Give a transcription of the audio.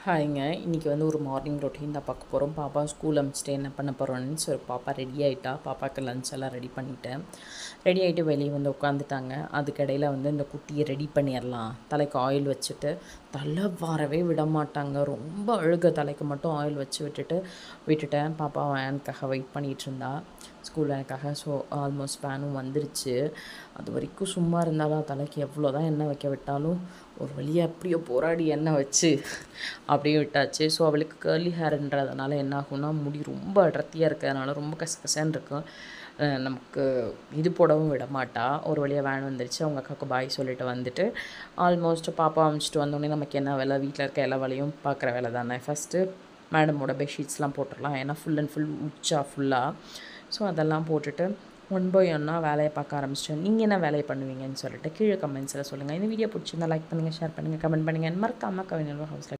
ஹாய்ங்க. இன்றைக்கி வந்து ஒரு மார்னிங் ரொட்டீன் தான் பார்க்க போகிறோம். பாப்பா ஸ்கூல் அனுப்பிச்சிட்டு என்ன பண்ண போகிறோன்னு பாப்பா ரெடி ஆகிட்டா. பாப்பாவுக்கு லஞ்ச் எல்லாம் ரெடி பண்ணிட்டேன். ரெடி ஆகிட்டு வெளியே வந்து உட்காந்துட்டாங்க. அதுக்கடையில் வந்து இந்த குட்டியை ரெடி பண்ணிடலாம். தலைக்கு ஆயில் வச்சுட்டு தலை வாரவே விட மாட்டாங்க. ரொம்ப அழுக. தலைக்கு மட்டும் ஆயில் வச்சு விட்டுட்டேன். பாப்பா வேனுக்காக வெயிட் பண்ணிகிட்டு இருந்தா, ஸ்கூல் வேனுக்காக. ஸோ ஆல்மோஸ்ட் வேனும் வந்துருச்சு. அது வரைக்கும் சும்மா இருந்தாலும் தலைக்கு எவ்வளோ தான் எண்ணெய் வைக்க விட்டாலும் ஒரு வழியாக எப்படியோ போராடி எண்ணெய் வச்சு அப்படியே விட்டாச்சு. ஸோ அவளுக்கு கேர்லி ஹேர்ன்றதுனால என்ன ஆகும்னா, முடி ரொம்ப அடர்த்தியாக இருக்கிறதுனால ரொம்ப கசகசன்னு இருக்கும். நமக்கு இது போடவும் விட மாட்டா. ஒரு வழியாக வேன் வந்துருச்சு. அவங்க அக்காவுக்கு பாய் சொல்லிட்டு வந்துட்டு ஆல்மோஸ்ட் பாப்பா அனுப்பிச்சிட்டு வந்தோடனே நமக்கு என்ன வேலை, வீட்டில் இருக்க எல்லா வேலையும் பார்க்குற வேலை தானே. ஃபஸ்ட்டு மேடமோட பெட்ஷீட்ஸ்லாம் போட்டுடலாம். ஏன்னா ஃபுல் அண்ட் ஃபுல் உச்சா ஃபுல்லாக. ஸோ அதெல்லாம் போட்டுட்டு ஒன் பை ஒன்னாக வேலையை பார்க்க ஆரம்பிச்சிட்டேன். நீங்கள் என்ன வேலையை பண்ணுவீங்கன்னு சொல்லிட்டு கீழே கமெண்ட்ஸில் சொல்லுங்கள். இந்த வீடியோ பிடிச்சிருந்தா லைக் பண்ணுங்கள், ஷேர் பண்ணுங்கள், கமெண்ட் பண்ணுங்கள். மறக்காமல் கவிஞர் ஹவுஸில்